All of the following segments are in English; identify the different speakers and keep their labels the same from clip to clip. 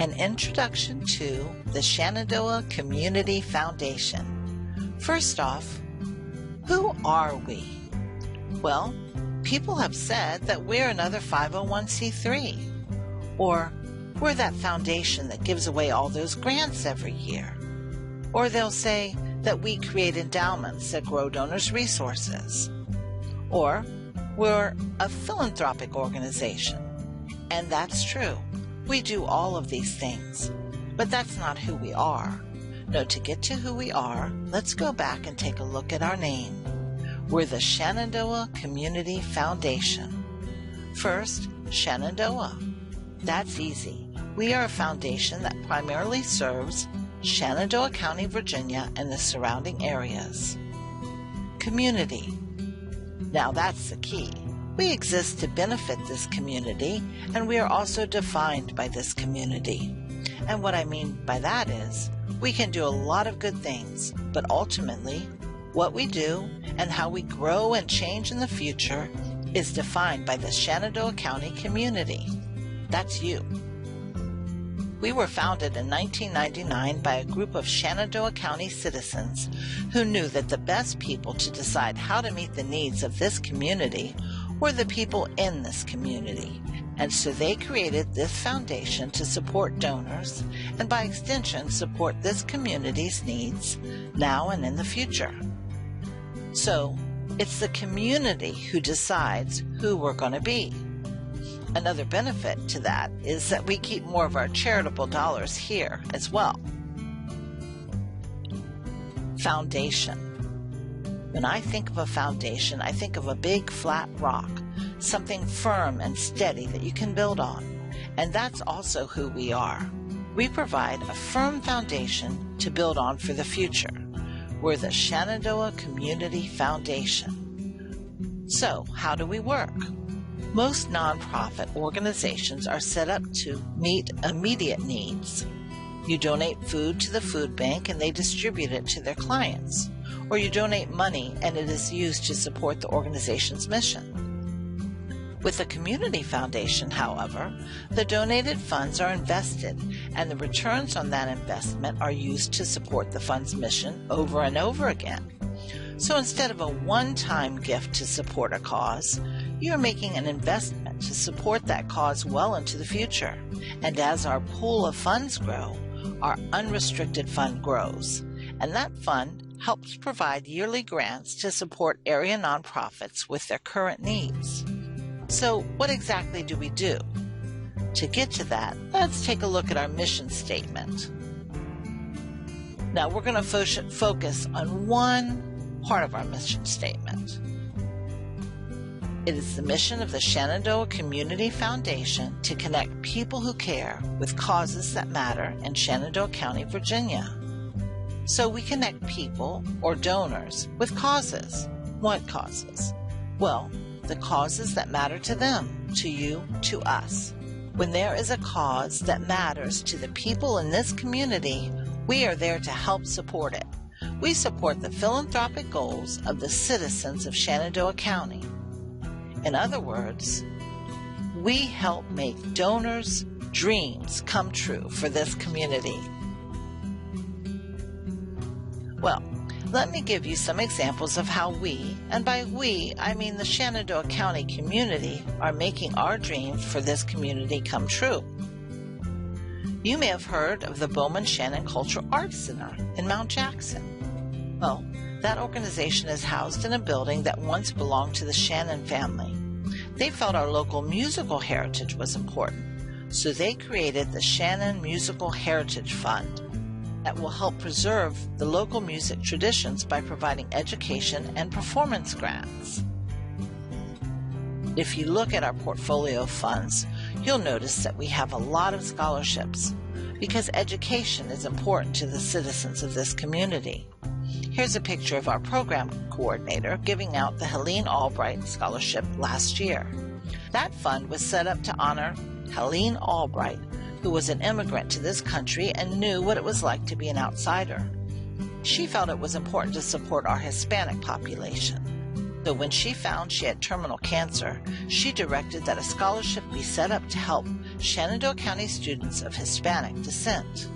Speaker 1: An introduction to the Shenandoah Community Foundation. First off, who are we? Well, people have said that we're another 501c3, or we're that foundation that gives away all those grants every year. Or they'll say that we create endowments that grow donors' resources. Or we're a philanthropic organization. And that's true. We do all of these things, but that's not who we are. No, to get to who we are, let's go back and take a look at our name. We're the Shenandoah Community Foundation. First, Shenandoah. That's easy. We are a foundation that primarily serves Shenandoah County, Virginia, and the surrounding areas. Community. Now that's the key. We exist to benefit this community, and we are also defined by this community. And what I mean by that is, we can do a lot of good things, but ultimately, what we do and how we grow and change in the future is defined by the Shenandoah County community. That's you. We were founded in 1999 by a group of Shenandoah County citizens who knew that the best people to decide how to meet the needs of this community were the people in this community. And so they created this foundation to support donors and by extension support this community's needs now and in the future. So it's the community who decides who we're going to be. Another benefit to that is that we keep more of our charitable dollars here as well. Foundation. When I think of a foundation, I think of a big flat rock, something firm and steady that you can build on. And that's also who we are. We provide a firm foundation to build on for the future. We're the Shenandoah Community Foundation. So, how do we work? Most nonprofit organizations are set up to meet immediate needs. You donate food to the food bank and they distribute it to their clients. Or you donate money and it is used to support the organization's mission. With the Community Foundation, however, the donated funds are invested and the returns on that investment are used to support the fund's mission over and over again. So instead of a one-time gift to support a cause, you're making an investment to support that cause well into the future. And as our pool of funds grow, our unrestricted fund grows. And that fund helps provide yearly grants to support area nonprofits with their current needs. So what exactly do we do? To get to that, let's take a look at our mission statement. Now we're going to focus on one part of our mission statement. It is the mission of the Shenandoah Community Foundation to connect people who care with causes that matter in Shenandoah County, Virginia. So we connect people or donors with causes. What causes? Well, the causes that matter to them, to you, to us. When there is a cause that matters to the people in this community, we are there to help support it. We support the philanthropic goals of the citizens of Shenandoah County. In other words, we help make donors' dreams come true for this community. Well, let me give you some examples of how we, and by we, I mean the Shenandoah County community, are making our dreams for this community come true. You may have heard of the Bowman Shannon Cultural Arts Center in Mount Jackson. Well, that organization is housed in a building that once belonged to the Shannon family. They felt our local musical heritage was important, so they created the Shannon Musical Heritage Fund that will help preserve the local music traditions by providing education and performance grants. If you look at our portfolio of funds, you'll notice that we have a lot of scholarships because education is important to the citizens of this community. Here's a picture of our program coordinator giving out the Helene Albright Scholarship last year. That fund was set up to honor Helene Albright, who was an immigrant to this country and knew what it was like to be an outsider. She felt it was important to support our Hispanic population. So when she found she had terminal cancer, she directed that a scholarship be set up to help Shenandoah County students of Hispanic descent.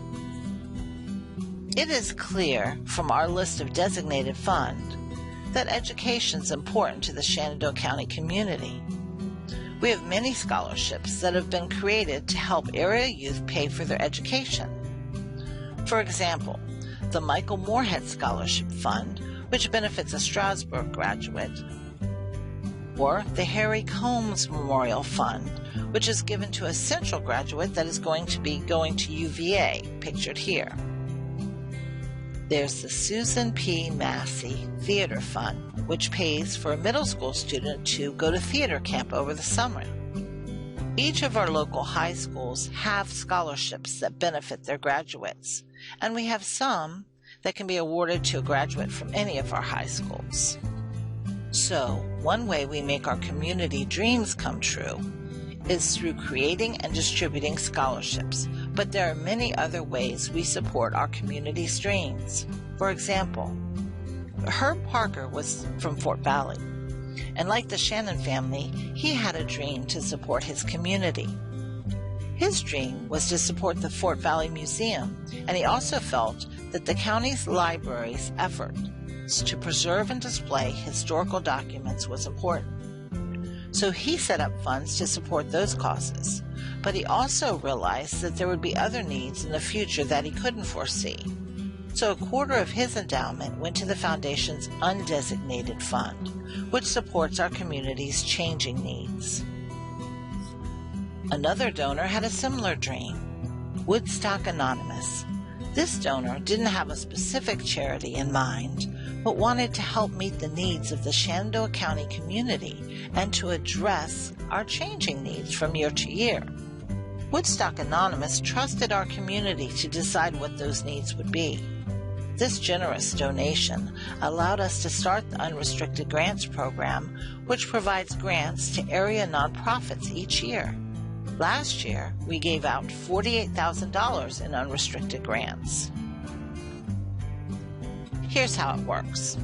Speaker 1: It is clear from our list of designated funds that education is important to the Shenandoah County community. We have many scholarships that have been created to help area youth pay for their education. For example, the Michael Moorhead Scholarship Fund, which benefits a Strasburg graduate, or the Harry Combs Memorial Fund, which is given to a Central graduate that is going to be going to UVA, pictured here. There's the Susan P. Massey Theater Fund, which pays for a middle school student to go to theater camp over the summer. Each of our local high schools have scholarships that benefit their graduates, and we have some that can be awarded to a graduate from any of our high schools. So, one way we make our community dreams come true is through creating and distributing scholarships, but there are many other ways we support our community's dreams. For example, Herb Parker was from Fort Valley, and like the Shannon family, he had a dream to support his community. His dream was to support the Fort Valley Museum, and he also felt that the county's library's efforts to preserve and display historical documents was important. So he set up funds to support those causes, but he also realized that there would be other needs in the future that he couldn't foresee. So a quarter of his endowment went to the foundation's undesignated fund, which supports our community's changing needs. Another donor had a similar dream, Woodstock Anonymous. This donor didn't have a specific charity in mind, but wanted to help meet the needs of the Shenandoah County community and to address our changing needs from year to year. Woodstock Anonymous trusted our community to decide what those needs would be. This generous donation allowed us to start the Unrestricted Grants Program, which provides grants to area nonprofits each year. Last year, we gave out $48,000 in unrestricted grants. Here's how it works.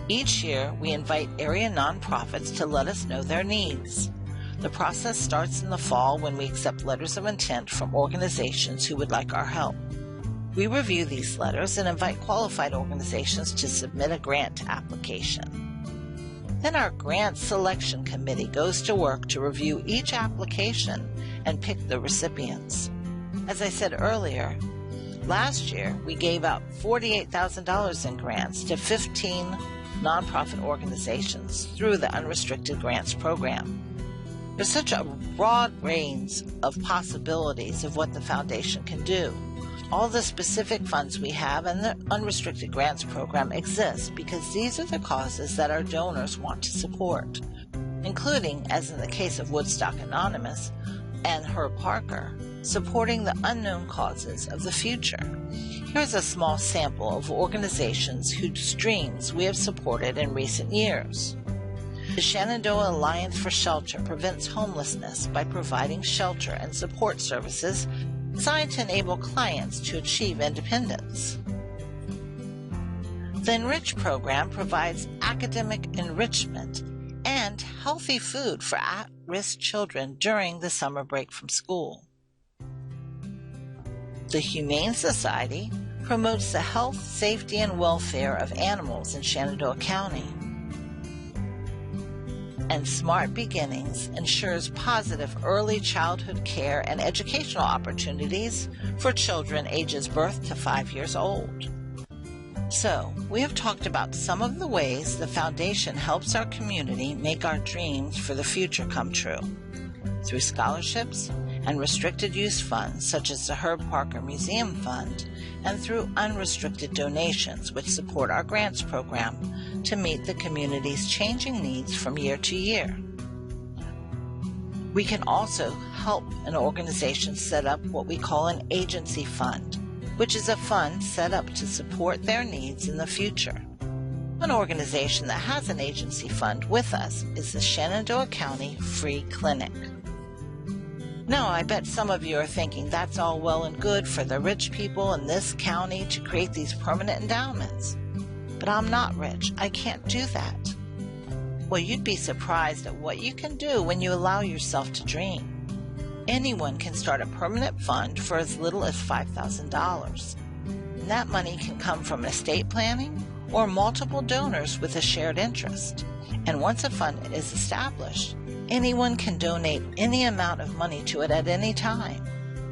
Speaker 1: Each year, we invite area nonprofits to let us know their needs. The process starts in the fall when we accept letters of intent from organizations who would like our help. We review these letters and invite qualified organizations to submit a grant application. Then our grant selection committee goes to work to review each application and pick the recipients. As I said earlier, last year we gave out $48,000 in grants to 15 nonprofit organizations through the Unrestricted Grants Program. There's such a broad range of possibilities of what the foundation can do. All the specific funds we have and the Unrestricted Grants Program exist because these are the causes that our donors want to support, including, as in the case of Woodstock Anonymous and Herb Parker, supporting the unknown causes of the future. Here's a small sample of organizations whose dreams we have supported in recent years. The Shenandoah Alliance for Shelter prevents homelessness by providing shelter and support services designed to enable clients to achieve independence. The Enrich program provides academic enrichment and healthy food for at-risk children during the summer break from school. The Humane Society promotes the health, safety, and welfare of animals in Shenandoah County. And Smart Beginnings ensures positive early childhood care and educational opportunities for children ages birth to 5 years old. So, we have talked about some of the ways the foundation helps our community make our dreams for the future come true. Through scholarships and restricted use funds such as the Herb Parker Museum Fund, and through unrestricted donations which support our grants program to meet the community's changing needs from year to year. We can also help an organization set up what we call an agency fund, which is a fund set up to support their needs in the future. One organization that has an agency fund with us is the Shenandoah County Free Clinic. Now, I bet some of you are thinking that's all well and good for the rich people in this county to create these permanent endowments. But I'm not rich. I can't do that. Well, you'd be surprised at what you can do when you allow yourself to dream. Anyone can start a permanent fund for as little as $5,000. And that money can come from estate planning or multiple donors with a shared interest. And once a fund is established, anyone can donate any amount of money to it at any time,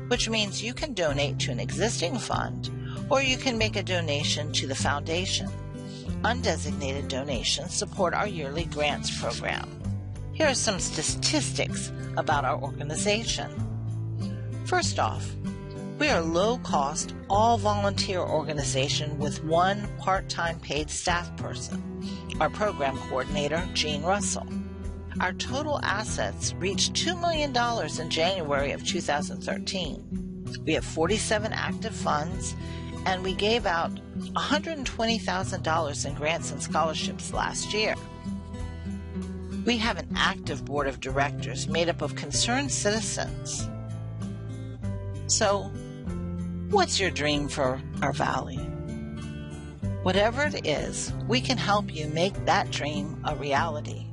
Speaker 1: which means you can donate to an existing fund or you can make a donation to the foundation. Undesignated donations support our yearly grants program. Here are some statistics about our organization. First off, we are a low-cost, all-volunteer organization with one part-time paid staff person, our program coordinator, Jean Russell. Our total assets reached $2 million in January of 2013. We have 47 active funds, and we gave out $120,000 in grants and scholarships last year. We have an active board of directors made up of concerned citizens. So, what's your dream for our valley? Whatever it is, we can help you make that dream a reality.